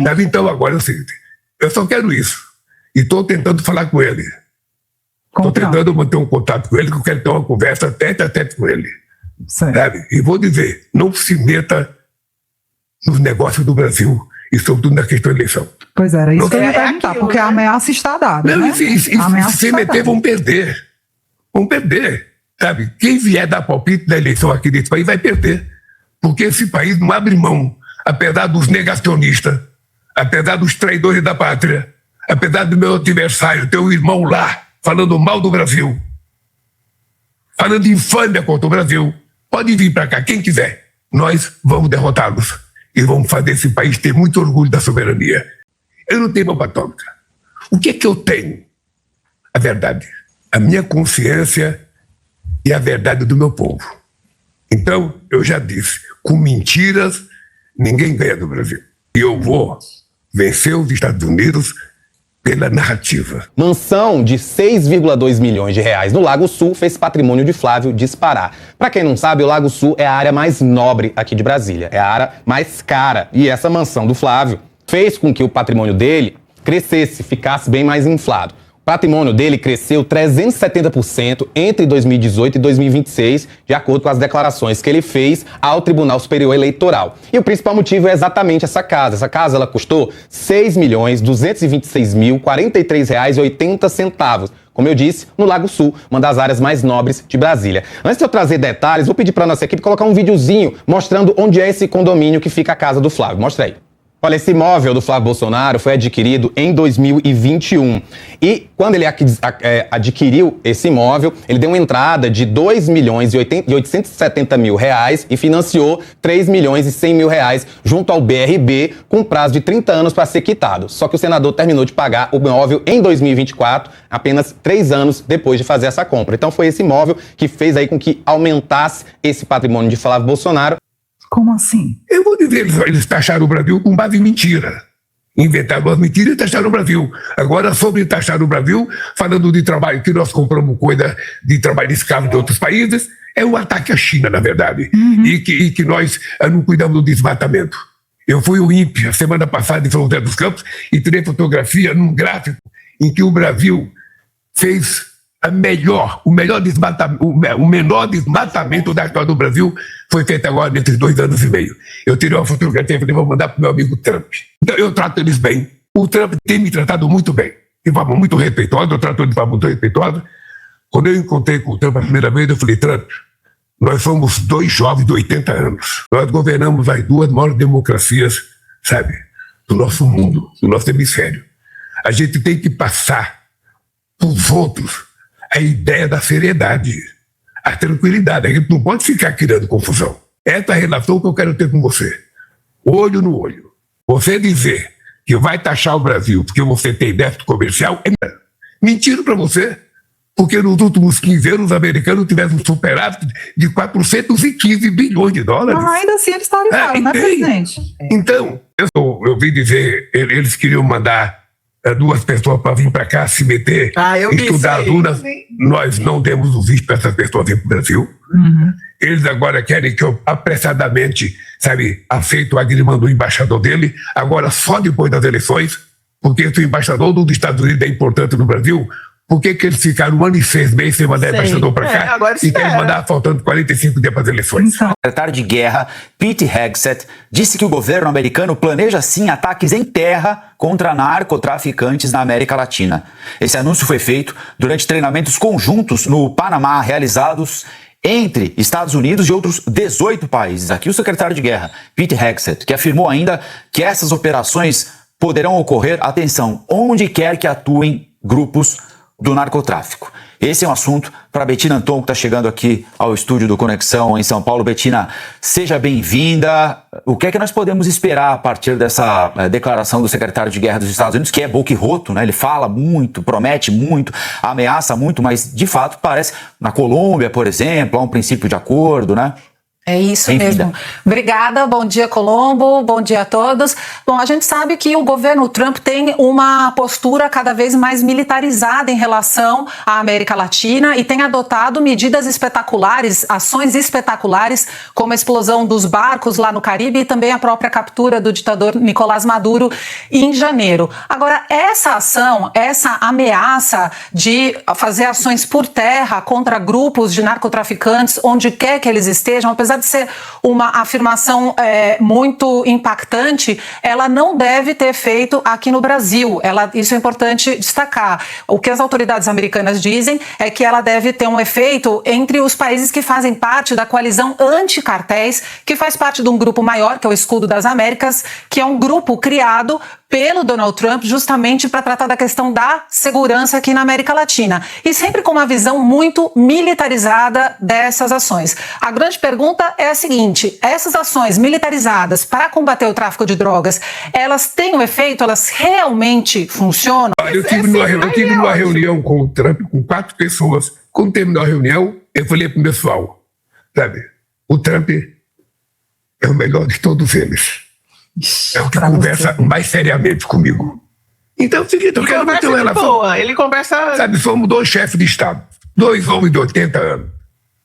Sabe? Então, agora é o seguinte, eu só quero isso. E estou tentando falar com ele. Estou tentando manter um contato com ele, que eu quero ter uma conversa tete a tete com ele. Sabe? E vou dizer, não se meta nos negócios do Brasil e sobretudo na questão da eleição. Pois era, isso que eu ia perguntar, porque a ameaça está dada. Não, né? Se meter, vão perder. Vão perder. Sabe? Quem vier dar palpite na eleição aqui nesse país vai perder. Porque esse país não abre mão, apesar dos negacionistas, apesar dos traidores da pátria, apesar do meu adversário, teu irmão lá, falando mal do Brasil, falando infâmia contra o Brasil, pode vir para cá, quem quiser. Nós vamos derrotá-los e vamos fazer esse país ter muito orgulho da soberania. Eu não tenho bomba atômica. O que é que eu tenho? A verdade. A minha consciência e a verdade do meu povo. Então, eu já disse, com mentiras, ninguém ganha do Brasil. E eu vou vencer os Estados Unidos pela narrativa. Mansão de 6,2 milhões de reais no Lago Sul fez patrimônio de Flávio disparar. Para quem não sabe, o Lago Sul é a área mais nobre aqui de Brasília. É a área mais cara. E essa mansão do Flávio fez com que o patrimônio dele crescesse, ficasse bem mais inflado. O patrimônio dele cresceu 370% entre 2018 e 2026, de acordo com as declarações que ele fez ao Tribunal Superior Eleitoral. E o principal motivo é exatamente essa casa. Essa casa ela custou R$ 6.226.043,80. Como eu disse, no Lago Sul, uma das áreas mais nobres de Brasília. Antes de eu trazer detalhes, vou pedir para a nossa equipe colocar um videozinho mostrando onde é esse condomínio que fica a casa do Flávio. Mostra aí. Olha, esse imóvel do Flávio Bolsonaro foi adquirido em 2021. E quando ele adquiriu esse imóvel, ele deu uma entrada de R$ 2.870.000 e financiou R$ 3.100.000 junto ao BRB, com prazo de 30 anos para ser quitado. Só que o senador terminou de pagar o imóvel em 2024, apenas 3 anos depois de fazer essa compra. Então foi esse imóvel que fez aí com que aumentasse esse patrimônio de Flávio Bolsonaro. Como assim? Eu vou dizer, eles taxaram o Brasil com base em mentira. Inventaram as mentiras e taxaram o Brasil. Agora, sobre taxar o Brasil, falando de trabalho, que nós compramos coisa de trabalho escravo de outros países, é um ataque à China, na verdade. E que nós não cuidamos do desmatamento. Eu fui ao INPE a semana passada em São José dos Campos e tirei fotografia num gráfico em que o Brasil fez o menor desmatamento da história do Brasil foi feito agora nesses 2 anos e meio. Eu tirei uma fotografia e falei, vou mandar para o meu amigo Trump. Então, eu trato eles bem. O Trump tem me tratado muito bem, de forma muito respeitosa, eu trato ele de forma muito respeitosa. Quando eu encontrei com o Trump a primeira vez, eu falei, Trump, nós somos 2 jovens de 80 anos. Nós governamos as 2 maiores democracias, sabe, do nosso mundo, do nosso hemisfério. A gente tem que passar para os outros a ideia da seriedade, a tranquilidade. A gente não pode ficar criando confusão. Essa é a relação que eu quero ter com você. Olho no olho. Você dizer que vai taxar o Brasil porque você tem déficit comercial é mentira para você. Porque nos últimos 15 anos os americanos tiveram um superávit de 415 bilhões de dólares. Mas ainda assim eles tarifaram, né, presidente? Então, eu ouvi dizer, eles queriam mandar 2 pessoas para vir para cá se meter, estudar as urnas. Nós não demos o visto para essas pessoas vir para o Brasil. Eles agora querem que eu apressadamente, sabe, aceite o agrimento do embaixador dele, agora só depois das eleições, porque se o embaixador dos Estados Unidos é importante no Brasil, por que eles ficaram 1 ano e 6 meses sem mandar embaixador para cá e querem mandar faltando 45 dias para as eleições? O secretário de Guerra, Pete Hegseth, disse que o governo americano planeja sim ataques em terra contra narcotraficantes na América Latina. Esse anúncio foi feito durante treinamentos conjuntos no Panamá realizados entre Estados Unidos e outros 18 países. Aqui o secretário de Guerra, Pete Hegseth, que afirmou ainda que essas operações poderão ocorrer, atenção, onde quer que atuem grupos do narcotráfico. Esse é um assunto para Betina Anton, que está chegando aqui ao estúdio do Conexão em São Paulo. Betina, seja bem-vinda. O que é que nós podemos esperar a partir dessa declaração do secretário de Guerra dos Estados Unidos, que é boca-e-roto, né? Ele fala muito, promete muito, ameaça muito, mas de fato parece, na Colômbia, por exemplo, há um princípio de acordo, né? É isso mesmo. Obrigada, bom dia, Colombo, bom dia a todos. Bom, a gente sabe que o governo Trump tem uma postura cada vez mais militarizada em relação à América Latina e tem adotado medidas espetaculares, ações espetaculares, como a explosão dos barcos lá no Caribe e também a própria captura do ditador Nicolás Maduro em janeiro. Agora, essa ação, essa ameaça de fazer ações por terra contra grupos de narcotraficantes, onde quer que eles estejam, apesar de ser uma afirmação muito impactante, ela não deve ter efeito aqui no Brasil. Isso é importante destacar. O que as autoridades americanas dizem é que ela deve ter um efeito entre os países que fazem parte da coalizão anti-cartéis, que faz parte de um grupo maior, que é o Escudo das Américas, que é um grupo criado pelo Donald Trump justamente para tratar da questão da segurança aqui na América Latina. E sempre com uma visão muito militarizada dessas ações. A grande pergunta é a seguinte: essas ações militarizadas para combater o tráfico de drogas, elas têm um efeito? Elas realmente funcionam? Eu tive numa reunião com o Trump, com 4 pessoas. Quando terminou a reunião, eu falei para o pessoal, sabe, o Trump é o melhor de todos eles. É o que conversa mais seriamente comigo. Então é o seguinte, eu quero manter uma relação. Boa, ele conversa. Sabe, somos 2 chefes de Estado, 2 homens de 80 anos.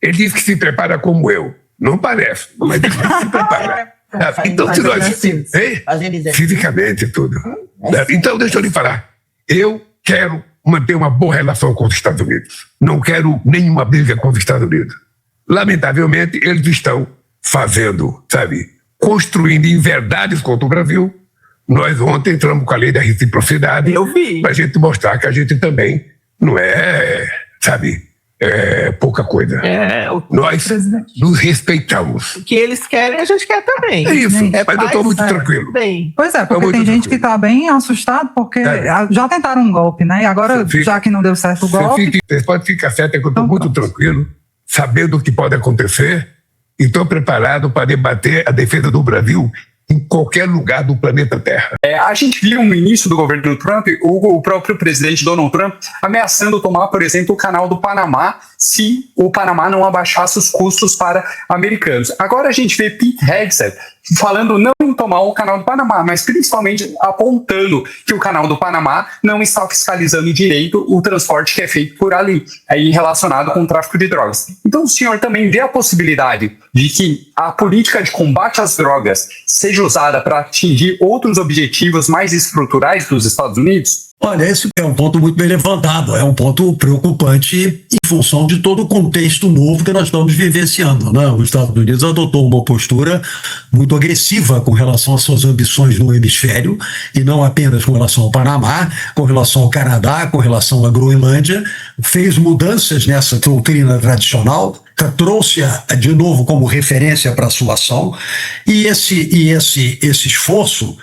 Ele diz que se prepara como eu. Não parece, mas ele se prepara. Então, se nós. Fisicamente, tudo. Então, deixa eu lhe falar. Eu quero manter uma boa relação com os Estados Unidos. Não quero nenhuma briga com os Estados Unidos. Lamentavelmente, eles estão fazendo, sabe, construindo inverdades contra o Brasil. Nós ontem entramos com a lei da reciprocidade para a gente mostrar que a gente também não é, sabe, pouca coisa. Nós nos respeitamos. O que eles querem, a gente quer também. É isso, mas eu estou muito tranquilo. Pois é, porque tem gente que está bem assustado porque já tentaram um golpe, né? E agora, já que não deu certo o golpe... Você pode ficar certo, é que eu estou muito tranquilo, sabendo o que pode acontecer, e estou preparado para debater a defesa do Brasil em qualquer lugar do planeta Terra. A gente viu no início do governo do Trump, o próprio presidente Donald Trump ameaçando tomar, por exemplo, o canal do Panamá, se o Panamá não abaixasse os custos para americanos. Agora a gente vê Pete Hegseth falando não em tomar o canal do Panamá, mas principalmente apontando que o canal do Panamá não está fiscalizando direito o transporte que é feito por ali, aí relacionado com o tráfico de drogas. Então o senhor também vê a possibilidade de que a política de combate às drogas seja usada para atingir outros objetivos mais estruturais dos Estados Unidos? Olha, esse é um ponto muito bem levantado, é um ponto preocupante em função de todo o contexto novo que nós estamos vivenciando, né? Os Estados Unidos adotou uma postura muito agressiva com relação às suas ambições no hemisfério, e não apenas com relação ao Panamá, com relação ao Canadá, com relação à Groenlândia, fez mudanças nessa doutrina tradicional, trouxe-a de novo como referência para a sua ação, e esse esforço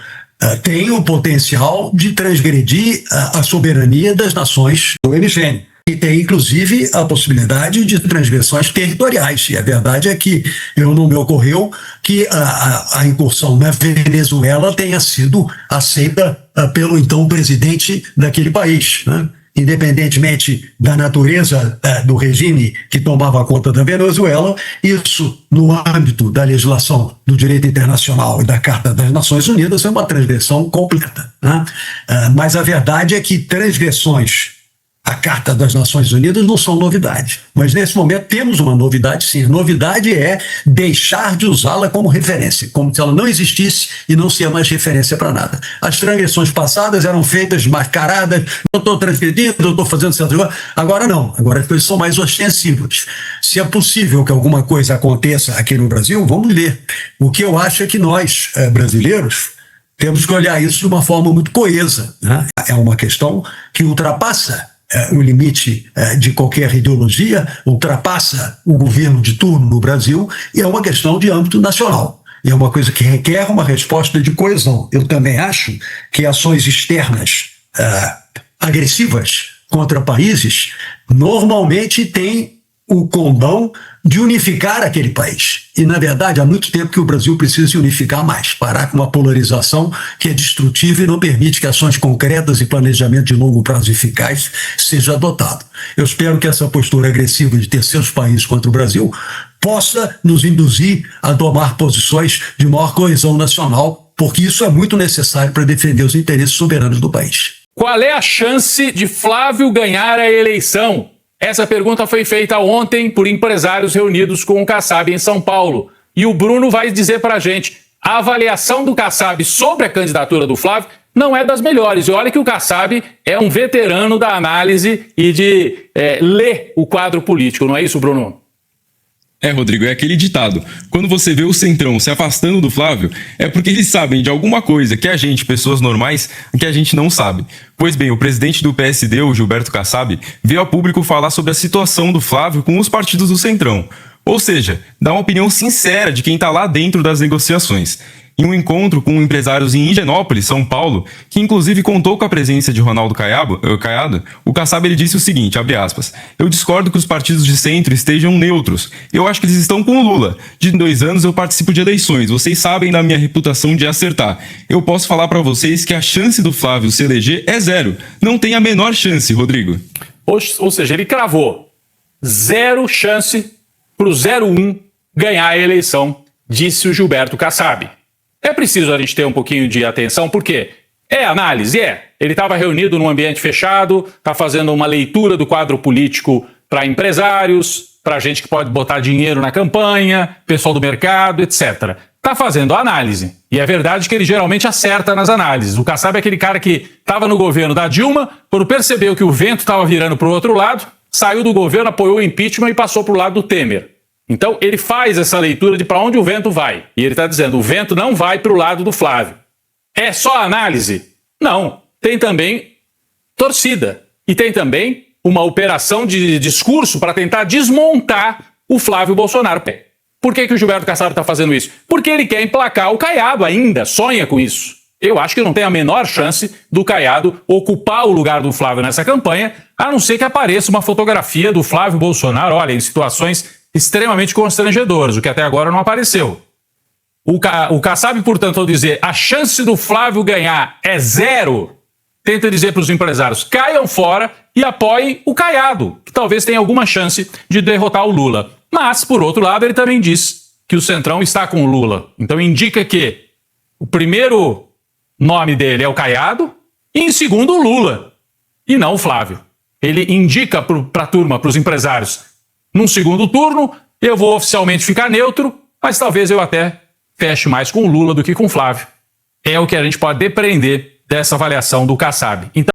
tem o potencial de transgredir a soberania das nações do hemisfério. E tem, inclusive, a possibilidade de transgressões territoriais. E a verdade é que não me ocorreu que a incursão na Venezuela tenha sido aceita pelo então presidente daquele país, né? Independentemente da natureza do regime que tomava conta da Venezuela, isso, no âmbito da legislação do direito internacional e da Carta das Nações Unidas, é uma transgressão completa, né? Mas a verdade é que transgressões à Carta das Nações Unidas não são novidade. Mas nesse momento temos uma novidade, sim. A novidade é deixar de usá-la como referência, como se ela não existisse e não ser mais referência para nada. As transgressões passadas eram feitas mascaradas, eu estou transgredindo, eu estou fazendo certo coisa. Agora não, agora as coisas são mais ostensivas. Se é possível que alguma coisa aconteça aqui no Brasil, vamos ver. O que eu acho é que nós, brasileiros, temos que olhar isso de uma forma muito coesa, né? É uma questão que ultrapassa o limite de qualquer ideologia, ultrapassa o governo de turno no Brasil, e é uma questão de âmbito nacional. E é uma coisa que requer uma resposta de coesão. Eu também acho que ações externas agressivas contra países normalmente têm o condão de unificar aquele país. E, na verdade, há muito tempo que o Brasil precisa se unificar mais, parar com uma polarização que é destrutiva e não permite que ações concretas e planejamento de longo prazo eficaz seja adotado. Eu espero que essa postura agressiva de terceiros países contra o Brasil possa nos induzir a tomar posições de maior coesão nacional, porque isso é muito necessário para defender os interesses soberanos do país. Qual é a chance de Flávio ganhar a eleição? Essa pergunta foi feita ontem por empresários reunidos com o Kassab em São Paulo. E o Bruno vai dizer para a gente, a avaliação do Kassab sobre a candidatura do Flávio não é das melhores. E olha que o Kassab é um veterano da análise e de ler o quadro político, não é isso, Bruno? Rodrigo, é aquele ditado. Quando você vê o Centrão se afastando do Flávio, é porque eles sabem de alguma coisa que a gente, pessoas normais, que a gente não sabe. Pois bem, o presidente do PSD, o Gilberto Kassab, veio ao público falar sobre a situação do Flávio com os partidos do Centrão. Ou seja, dá uma opinião sincera de quem está lá dentro das negociações. Em um encontro com empresários em Higienópolis, São Paulo, que inclusive contou com a presença de Ronaldo Caiado, o Kassab ele disse o seguinte, abre aspas, eu discordo que os partidos de centro estejam neutros. Eu acho que eles estão com o Lula. De 2 anos eu participo de eleições. Vocês sabem da minha reputação de acertar. Eu posso falar para vocês que a chance do Flávio se eleger é 0. Não tem a menor chance, Rodrigo. Ou seja, ele cravou 0 chance para o 01 ganhar a eleição, disse o Gilberto Kassab. É preciso a gente ter um pouquinho de atenção, porque é análise, Ele estava reunido num ambiente fechado, está fazendo uma leitura do quadro político para empresários, para gente que pode botar dinheiro na campanha, pessoal do mercado, etc. Está fazendo análise. E é verdade que ele geralmente acerta nas análises. O Kassab é aquele cara que estava no governo da Dilma, quando percebeu que o vento estava virando para o outro lado, saiu do governo, apoiou o impeachment e passou para o lado do Temer. Então, ele faz essa leitura de para onde o vento vai. E ele está dizendo, o vento não vai para o lado do Flávio. É só análise? Não. Tem também torcida. E tem também uma operação de discurso para tentar desmontar o Flávio Bolsonaro. Por que o Gilberto Kassab está fazendo isso? Porque ele quer emplacar o Caiado ainda, sonha com isso. Eu acho que não tem a menor chance do Caiado ocupar o lugar do Flávio nessa campanha, a não ser que apareça uma fotografia do Flávio Bolsonaro, olha, em situações extremamente constrangedoras, o que até agora não apareceu. O Kassab, portanto, ao dizer a chance do Flávio ganhar é 0, tenta dizer para os empresários, caiam fora e apoiem o Caiado, que talvez tenha alguma chance de derrotar o Lula. Mas, por outro lado, ele também diz que o Centrão está com o Lula. Então indica que o primeiro nome dele é o Caiado e, em segundo, o Lula, e não o Flávio. Ele indica para a turma, para os empresários, num segundo turno, eu vou oficialmente ficar neutro, mas talvez eu até feche mais com o Lula do que com o Flávio. É o que a gente pode depreender dessa avaliação do Kassab. Então,